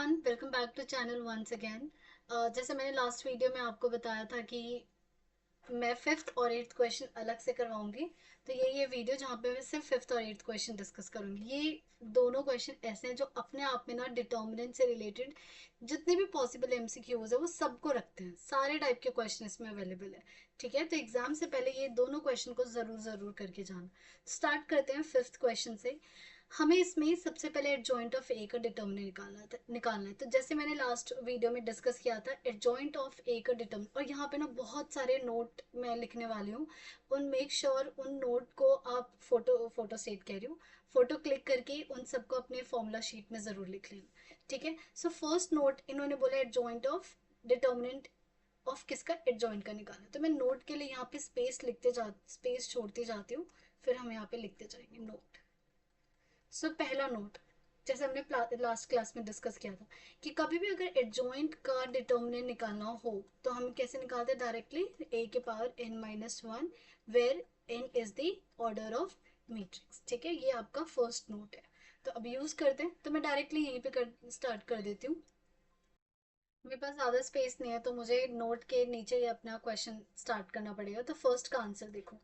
Everyone, welcome back to channel once again. जैसे मैंने last video में आपको बताया था कि मैं फिफ्थ और एट्थ क्वेश्चन अलग से करवाऊंगी। तो ये वीडियो जहाँ पे मैं सिर्फ फिफ्थ और एट्थ क्वेश्चन डिस्कस करूंगी। ये दोनों क्वेश्चन ऐसे हैं जो अपने आप में ना डिटर्मिनेंट से रिलेटेड जितने भी पॉसिबल एमसीक्यूज है वो सबको रखते हैं। सारे टाइप के क्वेश्चन इसमें अवेलेबल है। ठीक है, तो एग्जाम से पहले ये दोनों क्वेश्चन को जरूर जरूर करके जाना। स्टार्ट करते हैं फिफ्थ क्वेश्चन से। हमें इसमें सबसे पहले एडजॉइंट ऑफ ए का डिटर्मिनेंट निकालना है। तो जैसे मैंने लास्ट वीडियो में डिस्कस किया था, एडजॉइंट ऑफ ए का डिटर्मिनेंट, और यहाँ पे ना बहुत सारे नोट मैं लिखने वाली हूँ। उन मेक श्योर उन नोट को आप फोटो सेट कह रही हूँ, फोटो क्लिक करके उन सबको अपने फॉर्मूला शीट में जरूर लिख लेना। ठीक है, सो फर्स्ट नोट इन्होंने बोला एडजॉइंट ऑफ डिटर्मिनेंट ऑफ किसका, एडजॉइंट का निकालना। तो मैं नोट के लिए यहाँ पे स्पेस छोड़ती जाती हूँ, फिर हम यहाँ पे लिखते जाएंगे नोट। सो पहला नोट, जैसे हमने लास्ट क्लास में डिस्कस किया था कि कभी भी अगर एडजॉइंट का डिटर्मिनेंट निकालना हो तो हम कैसे निकालते हैं, डायरेक्टली ए के power N minus one, where N is the order of matrix. ठीक है, ये आपका फर्स्ट नोट है। तो अब यूज करते हैं, तो मैं डायरेक्टली यहीं पे स्टार्ट कर देती हूँ। मेरे पास ज़्यादा स्पेस नहीं है तो मुझे नोट के नीचे ही अपना क्वेश्चन स्टार्ट करना पड़ेगा। तो फर्स्ट का आंसर देखो,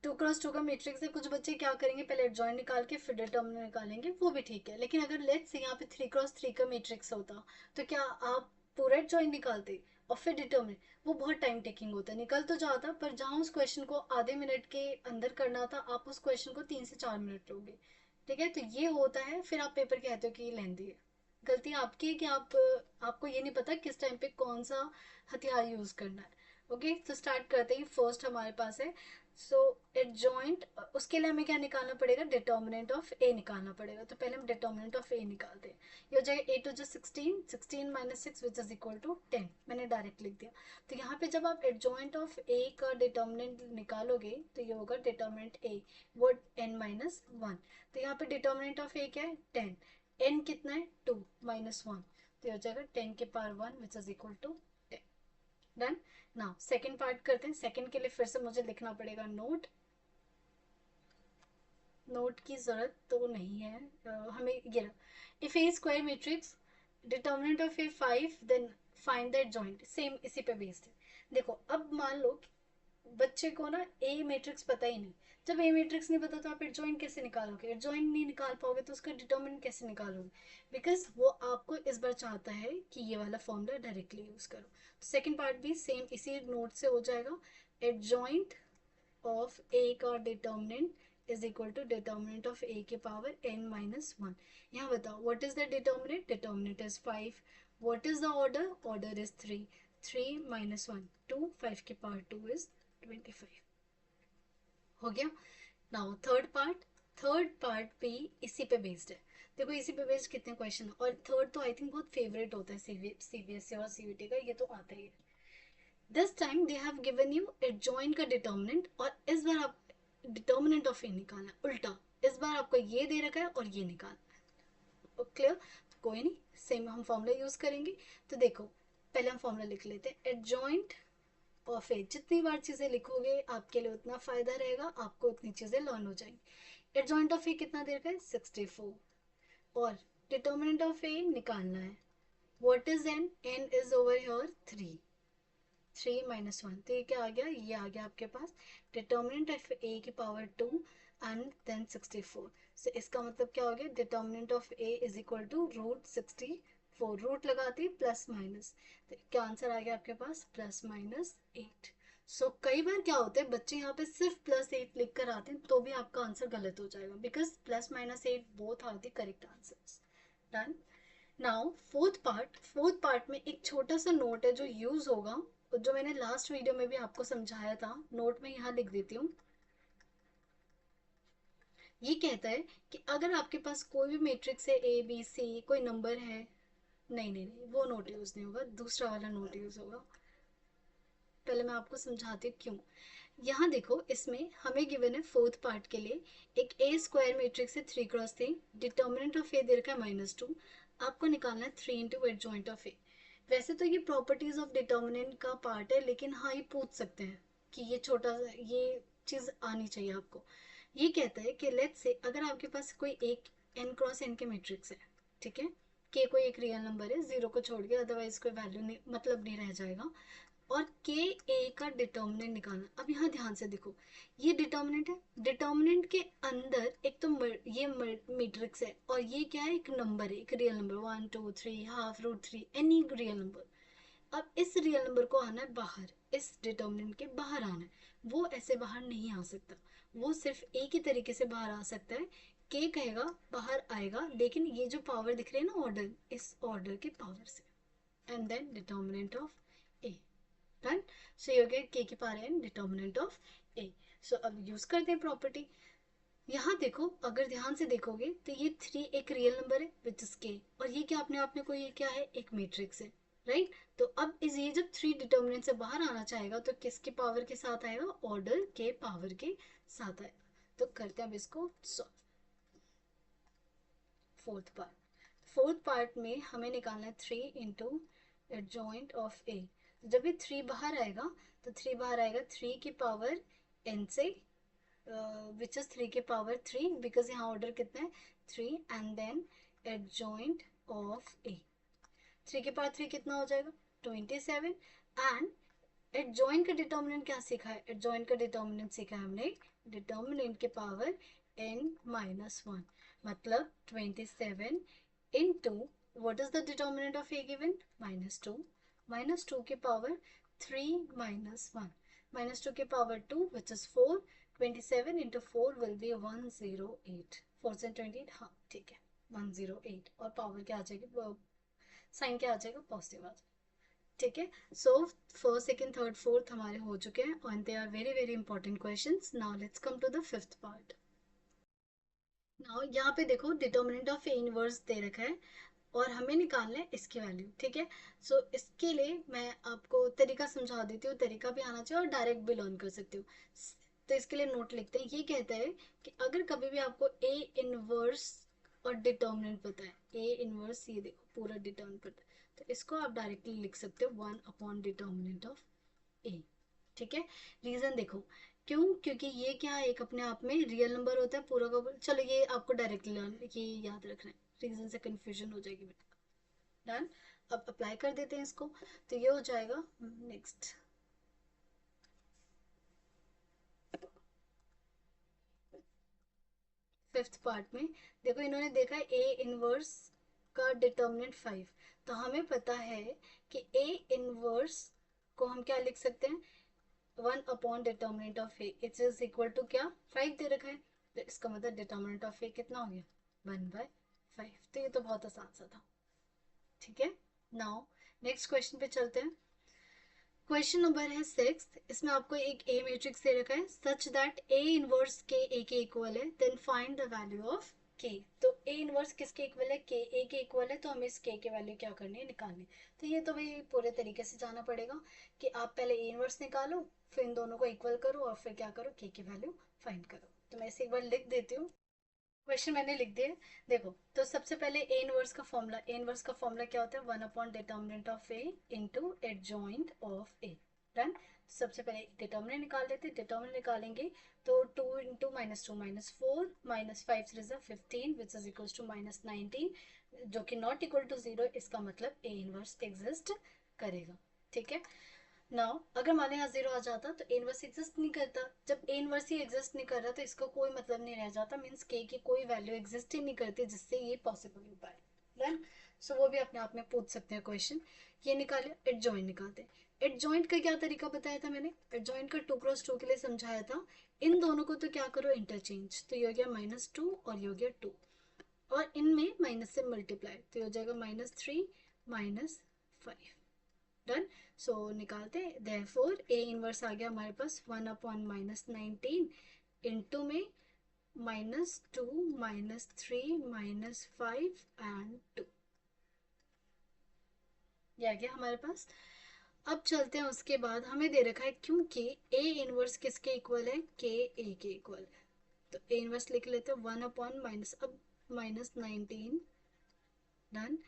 2x2 का मैट्रिक्स है। कुछ बच्चे क्या करेंगे, पहले एडजॉइंट निकाल के फिर डिटर्मिनेंट निकालेंगे, वो भी ठीक है। लेकिन अगर लेट्स से यहाँ पे 3x3 का मैट्रिक्स होता तो क्या आप पूरा एडजॉइंट निकालते और फिर डिटर्मिनेंट? वो बहुत टाइम टेकिंग होता है, निकल तो जाता, पर जहाँ उस क्वेश्चन को आधे मिनट के अंदर करना था, आप उस क्वेश्चन को 3 से 4 मिनट लोगे। ठीक है, तो ये होता है, फिर आप पेपर कहते हो कि ये लेंदी है। गलती आपकी है कि आपको ये नहीं पता किस टाइम पे कौन सा हथियार यूज करना है। ओके, तो स्टार्ट करते ही फर्स्ट हमारे पास है। सो एडजॉइंट, उसके लिए हमें क्या निकालना पड़ेगा, डिटर्मिनेंट ऑफ ए निकालना पड़ेगा। तो पहले हम डिटर्मिनेंट ऑफ ए निकालते हैं। ये हो जाएगा ए टू जो 16, 16 minus 6 which is equal to 10। मैंने डायरेक्ट लिख दिया। तो यहाँ पे जब आप एडजॉइंट ऑफ ए का डिटर्मिनेंट निकालोगे तो ये होगा डिटर्मिनेंट ए वो एन माइनस वन। तो यहाँ पे डिटर्मिनेंट ऑफ ए क्या है, 10। एन कितना है, 2 माइनस वन, तो ये हो जाएगा 10 के power 1 which is equal to 10। Done. Now second part करते हैं। सेकंड के लिए फिर से मुझे लिखना पड़ेगा नोट। नोट की जरूरत तो नहीं है, हमें ये if A square matrix determinant of A 5 then find the adjoint, same इसी पे बेस्ड है। देखो अब मान लो बच्चे को ना ए मैट्रिक्स पता ही नहीं। जब ए मैट्रिक्स नहीं पता तो आप एडजॉइंट कैसे निकालोगे, एडजॉइंट नहीं निकाल पाओगे तो उसका डिटर्मिनेंट कैसे निकालोगे? बिकॉज वो आपको इस बार चाहता है कि ये वाला फॉर्मूला डायरेक्टली यूज करो। तो सेकंड पार्ट भी सेम इसी नोट से हो जाएगा। एडजॉइंट ऑफ ए का determinant is equal to determinant of A के पावर एन माइनस वन। यहाँ बताओ what is the determinant, determinant is 5। What is the order, order is 3। 3 minus one 2, 5 के पावर 2 इज 25। हो गया। Now third part. Third part भी इसी पे based है। देखो इसी पे बेस्ड कितने क्वेश्चन, और थर्ड तो आई थिंक बहुत फेवरेट होता है सीबीएसई और सीबीटी का, ये तो आता ही है। This time they have given you adjoint का डिटर्मिनेंट, और इस बार आप डिटर्मिनेंट ऑफ ए निकालना है उल्टा। इस बार आपको ये दे रखा है और ये निकालना है। क्लियर? कोई नहीं, सेम हम फॉर्मूला यूज करेंगे। तो देखो पहले हम फॉर्मूला लिख लेते हैं। एडजॉइंट ऑफ ए, जितनी बार चीजें लिखोगे आपके लिए उतना फायदा रहेगा, आपको उतनी चीजें लर्न हो जाएंगी। एडजॉइंट ऑफ ए कितना दे रखा है, 64। और डिटर्मिनेंट ऑफ ए निकालना है। What is N, N is over here 3। 3 minus one, तो ये क्या आ गया, ये आ गया आपके पास डिटर्मिनेंट ऑफ ए की पावर 2 एंड देन 64। सो इसका मतलब क्या हो गया, determinant of A is equal to root 64। Root लगाती प्लस माइनस, तो क्या आंसर आ गया आपके पास, प्लस माइनस 8। सो कई बार क्या होता है, बच्चे यहाँ पे सिर्फ +8 लिख कर आते हैं तो भी आपका आंसर गलत हो जाएगा, because plus minus 8 both are the correct answers. Done. Now fourth part में एक छोटा सा नोट है जो यूज होगा, जो मैंने लास्ट वीडियो में भी आपको समझाया था। नोट में यहाँ लिख देती हूँ। ये कहता है कि अगर आपके पास कोई भी मैट्रिक्स है ए बी सी, कोई नंबर है, नहीं नहीं नहीं, वो नोट यूज नहीं होगा, दूसरा वाला नोट यूज होगा। पहले मैं आपको समझाती हूँ क्यों। यहाँ देखो, इसमें हमें गिवन है फोर्थ पार्ट के लिए एक ए स्क्वायर मैट्रिक्स है 3x3, डिटर्मिनेंट ऑफ ए दे रखा है -2। आपको निकालना है 3 इंटू एडजॉइंट ऑफ ए। वैसे तो ये प्रॉपर्टीज ऑफ डिटर्मिनेंट का पार्ट है, लेकिन हाँ ये पूछ सकते हैं कि ये छोटा सा ये चीज आनी चाहिए आपको। ये कहता है कि लेट्स से अगर आपके पास कोई एक n क्रॉस n के मैट्रिक्स है, ठीक है, के कोई एक रियल नंबर है, जीरो को छोड़ के, अदरवाइज कोई वैल्यू नहीं, मतलब नहीं रह जाएगा। और के ए का डिटर्मिनेंट निकालना। अब यहाँ ध्यान से देखो, ये डिटर्मिनेंट है, डिटर्मिनेंट के अंदर एक तो ये मैट्रिक्स है, और ये क्या है, एक नंबर है, एक real number, 1 2 3 half root 3, any real number. अब इस रियल नंबर को आना है बाहर, इस डिटर्मिनेंट के बाहर आना है। वो ऐसे बाहर नहीं आ सकता, वो सिर्फ एक ही तरीके से बाहर आ सकता है, के कहेगा बाहर आएगा, लेकिन ये जो पावर दिख रही है ना ऑर्डर, इस ऑर्डर के पावर से। And then determinant of A. Done. So ये हो गया के की power n determinant of A. So अब यूज करते हैं प्रॉपर्टी। यहाँ देखो, अगर ध्यान से देखोगे तो ये 3 एक रियल नंबर है विच इज के, और ये क्या अपने आप में कोई, ये क्या है, एक मैट्रिक्स है, राइट। तो अब इस ये जब 3 डिटर्मिनेंट से बाहर आना चाहेगा तो किसके पावर के साथ आएगा, ऑर्डर के पावर के साथ आएगा। तो करते हैं अब इसको सॉल्व। फोर्थ पार्ट में हमें निकालना है 3 इंटू एडजॉइंट ऑफ ए। जब ये 3 बाहर आएगा तो 3 बाहर आएगा 3 की पावर एन से, विच इज 3 की पावर 3, बिकॉज यहाँ ऑर्डर कितना है 3, एंड देन एडजॉइंट ऑफ ए। 3 की पावर 3 कितना हो जाएगा 27। एंड एडजॉइंट का डिटर्मिनेंट क्या सीखा है, एडजॉइंट का डिटर्मिनेंट सीखा है हमने, डिटर्मिनेंट के पावर n-1, मतलब 27 into what is the determinant of a given, -2, -2 के पावर 3 -1, -2 के power 2 which is 4, 27 into 4 will be 108, 4 से 28, हाँ ठीक है 108, और पावर क्या आ जाएगी, साइन क्या आ जाएगा, पॉजिटिव आ जाएगा। ठीक है। So first second third fourth हमारे हो चुके हैं, और they are very very important questions. Now let's come to the fifth part. Now यहाँ पे देखो, डिटर्मिनेंट ऑफ ए इनवर्स दे रखा है, और हमें निकालना है इसकी वैल्यू। ठीक है। सो इसके लिए मैं आपको तरीका समझा देती हूँ, तरीका भी आना चाहिए और डायरेक्ट भी लर्न कर सकते हो। तो इसके लिए नोट लिखते हैं, ये कहता है कि अगर कभी भी आपको ए इनवर्स और डिटर्मिनेंट पता है, ए इनवर्स ये देखो पूरा डिटर्मिनेंट पता है, तो इसको आप डायरेक्टली लिख सकते हो 1 अपॉन डिटर्मिनेंट ऑफ ए। ठीक है। रीजन देखो, क्यों, क्योंकि ये क्या है, एक अपने आप में रियल नंबर होता है पूरा का। चलो ये आपको डायरेक्टली लर्न, ये याद रखना है, रीजन से कंफ्यूजन हो जाएगी बेटा। डन। अब अप्लाई कर देते हैं इसको, तो ये हो जाएगा नेक्स्ट। फिफ्थ पार्ट में देखो, इन्होंने देखा है ए इनवर्स का डिटर्मिनेंट 5, तो हमें पता है कि ए इनवर्स को हम क्या लिख सकते हैं, 1 upon determinant of A, it is equal to क्या, 5 दे रखा है, तो इसका मतलब डिटर्मिनेंट ऑफ ए कितना हो गया, 1/5। तो ये तो बहुत आसान सा था। ठीक है। नाउ नेक्स्ट क्वेश्चन पे चलते हैं। क्वेश्चन नंबर है 6। इसमें आपको एक ए मैट्रिक्स दे रखा है सच दैट ए इनवर्स के ए के इक्वल है, then find the value of K. तो ए इनवर्स किसके इक्वल है, के ए के इक्वल है, तो हमें इस के वैल्यू क्या करनी है, निकालनी। तो ये तो भाई पूरे तरीके से जाना पड़ेगा कि आप पहले ए इनवर्स निकालो, फिर इन दोनों को इक्वल करो, और फिर क्या करो, के की वैल्यू फाइंड करो। तो मैं इसे एक बार लिख देती हूँ, क्वेश्चन मैंने लिख दिया। देखो, तो सबसे पहले ए इनवर्स का फॉर्मूला, ए इनवर्स का फॉर्मूला क्या होता है, 1 upon determinant of A into adjoint of A. Done. सबसे पहले डिटर्मिनेंट निकाल लेते हैं, डिटर्मिनेंट निकालेंगे तो 2 into -2 -4, -5 3 15 which is equal to -19, जो कि नॉट इक्वल टू 0, इसका मतलब ए इनवर्स एग्जिस्ट करेगा। ठीक है। नाउ अगर मान यहाँ 0 आ जाता तो ए इनवर्स एग्जिस्ट नहीं करता, जब ए इनवर्स ही एग्जिस्ट नहीं कर रहा तो इसका कोई मतलब नहीं रह जाता, मीन्स के की कोई वैल्यू एग्जिस्ट ही नहीं करती जिससे ये पॉसिबल हो पाए। डन। सो वो भी अपने आप में पूछ सकते हैं क्वेश्चन। ये निकाले, एडजॉइंट निकालते हैं। एडजॉइंट का क्या तरीका बताया था मैंने, एडजॉइंट का 2 × 2 के लिए समझाया था। इन दोनों को तो क्या करो, इंटरचेंज, तो ये हो गया -2 और ये हो गया 2, और इनमें माइनस से मल्टीप्लाई, तो ये हो जाएगा -3 -5। डन। सो निकालते, देयरफॉर ए इनवर्स आ गया हमारे पास 1/-19 इंटू में -2 -3 -5 एंड 2, ये आ गया हमारे पास। अब चलते हैं, उसके बाद हमें दे रखा है क्योंकि ए इनवर्स किसके इक्वल है, के ए के इक्वल है, तो ए इनवर्स लिख लेते हैं 1/- अब -19 done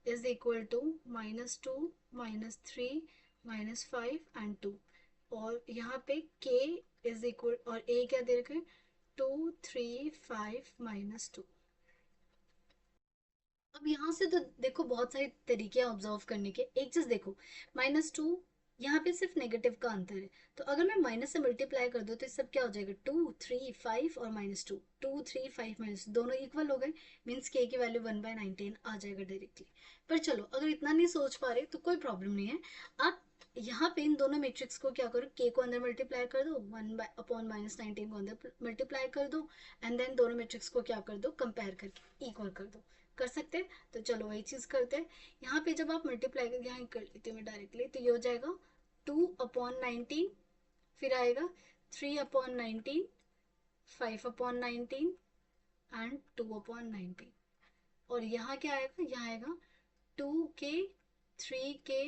is equal to -2 -3 -5 and 2, और यहाँ पे k इज इक्वल, और a क्या दे रखे हैं 2 3 5 -2। अब यहाँ से तो देखो बहुत सारे तरीके हैं ऑब्जर्व करने के। एक चीज देखो, -2, यहाँ पे सिर्फ नेगेटिव का अंतर है, तो अगर मैं माइनस से मल्टीप्लाई कर दूँ तो ये सब क्या हो जाएगा, 2 3 5 और -2, 2 3 5 दोनों इक्वल हो गए, मीन्स के की वैल्यू 1/19 आ जाएगा डायरेक्टली। पर चलो अगर इतना नहीं सोच पा रहे तो कोई प्रॉब्लम नहीं है, आप यहाँ पे इन दोनों मैट्रिक्स को क्या करो, के को अंदर मल्टीप्लाई कर दो, 1/-19 को अंदर मल्टीप्लाई कर दो, एंड देन दोनों मैट्रिक्स को क्या कर दो, कंपेयर करके इक्वल कर दो। कर सकते हैं, तो चलो वही चीज करते हैं। यहाँ पे जब आप मल्टीप्लाई करके यहाँ कर लेती हूँ मैं डायरेक्टली, तो ये हो जाएगा 2/19, फिर आएगा 3/19, 5/19 एंड 2/19। और यहाँ क्या आएगा, यहाँ आएगा 2k, 3k,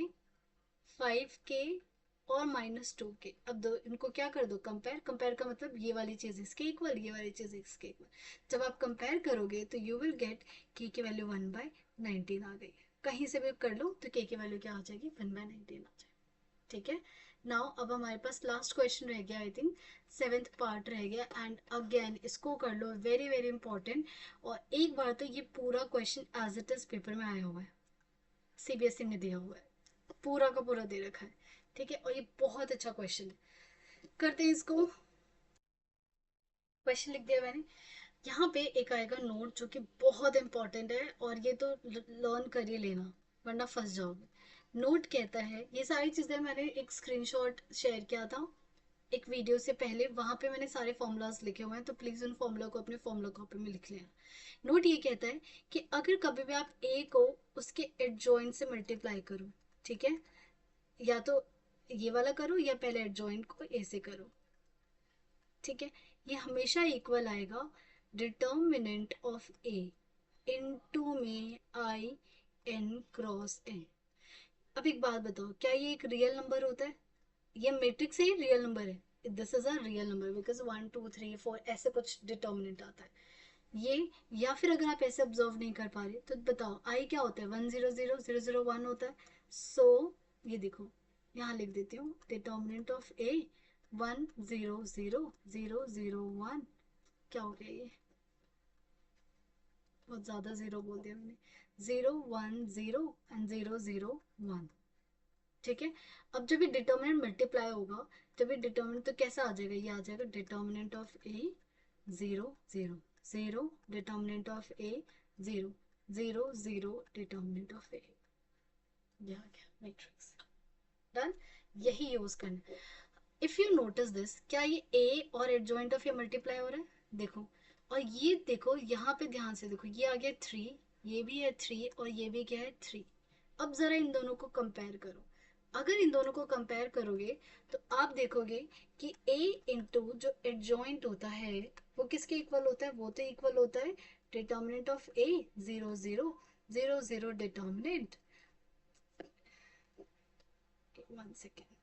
5k और -2k। अब दो इनको क्या कर दो, कंपेयर। कंपेयर का मतलब ये वाली चीज इसके इक्वल, ये वाली चीज इसके इक्वल। जब आप कंपेयर करोगे तो यू विल गेट के की वैल्यू 1/19 आ गई। कहीं से भी कर लो तो के की वैल्यू क्या आ जाएगी, 1/19 आ जाएगी। ठीक है। नाउ अब हमारे पास लास्ट क्वेश्चन रह गया, आई थिंक 7th पार्ट रह गया, एंड अगेन इसको कर लो, वेरी वेरी इंपॉर्टेंट। और एक बार तो ये पूरा question as it is paper में आया हुआ है, सीबीएसई ने दिया हुआ है, पूरा का पूरा दे रखा है। ठीक है, और ये बहुत अच्छा क्वेश्चन है। करते हैं इसको। क्वेश्चन लिख दिया मैंने। यहाँ पे एक आएगा नोट जो कि बहुत इंपॉर्टेंट है, और ये तो लर्न कर ही लेना वरना फंस जाओगे। नोट कहता है, ये सारी चीजें मैंने एक स्क्रीनशॉट शेयर किया था एक वीडियो से पहले, वहां पे मैंने सारे फॉर्मूलाज लिखे हुए हैं, तो प्लीज उन फॉर्मूला को अपने फॉर्मूला कॉपी में लिख लेना। नोट ये कहता है कि अगर कभी भी आप ए को उसके एडजॉइंट से मल्टीप्लाई करो, ठीक है, या तो ये वाला करो या पहले एडजॉइंट को ए से करो, ठीक है, ये हमेशा इक्वल आएगा डिटर्मिनेंट ऑफ ए इनटू में आई एन क्रॉस एन। अब एक बात बताओ, क्या ये एक रियल नंबर होता है? ये मैट्रिक्स है, रियल नंबर है, this is a real number because 1 2 3 4 ऐसे कुछ डिटर्मिनेंट आता है ये। या फिर अगर आप ऐसे ऑब्जर्व नहीं कर पा रहे तो बताओ आई क्या होता है, 1 0 0 0 0 1 होता है। सो ये देखो, यहाँ लिख देती हूँ डिटर्मिनेंट ऑफ ए 1 0 0 0 0 1। क्या हो गया ये, बहुत ज्यादा जीरो बोल दिया मैंने। 0 1 0 एंड 0 0 1। ठीक है। अब जब ये डिटर्मिनेंट मल्टीप्लाई होगा, जब ये डिटर्मिनेंट तो कैसा आ जाएगा, ये आ जाएगा determinant of A 0 0 0, determinant of A 0 0 0, determinant of A. ये आ गया मैट्रिक्स। डन। यही यूज करना। इफ यू नोटिस दिस, क्या ये ए और एडजॉइंट ऑफ ये मल्टीप्लाई हो रहा है, देखो। और ये देखो यहाँ पे ध्यान से देखो, ये आ गया 3, ये भी है 3 और ये भी क्या है 3। अब जरा इन दोनों को कंपेयर करो। अगर इन दोनों को कंपेयर करोगे तो आप देखोगे कि a इंटू जो एडजॉइंट होता है वो किसके इक्वल होता है, वो तो इक्वल होता है determinant of a 0 0 0 0 determinant. 1 second.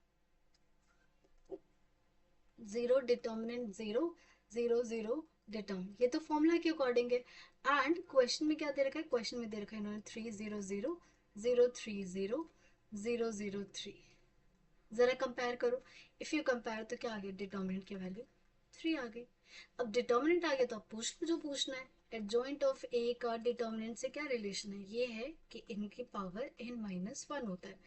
0 determinant 0 0 0 determinant, ये तो फॉर्मूला के अकॉर्डिंग है। एंड क्वेश्चन में क्या दे रखा है, क्वेश्चन में दे रखा है इन्होंने 3 0 0 0 3 0 0 0 3। जरा कंपेयर करो। इफ यू कंपेयर तो क्या आ गया, डिटर्मिनेंट की वैल्यू 3 आ गई। अब डिटर्मिनेंट आ गया तो आप पूछ जो पूछना है, एडजॉइंट ऑफ ए का डिटर्मिनेंट से क्या रिलेशन है, ये है कि इनकी पावर n-1 होता है।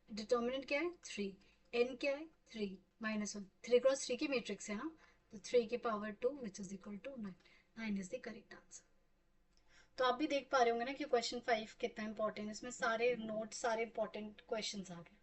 डिटर्मिनेंट क्या है 3, n क्या है 3 -1, 3 × 3 की मैट्रिक्स है ना, तो 3 की power 2 which is equal to 9। 9 is the correct answer. तो आप भी देख पा रहे होंगे ना कि क्वेश्चन 5 कितना इंपॉर्टेंट है, इसमें सारे नोट सारे इंपॉर्टेंट क्वेश्चन आ गए।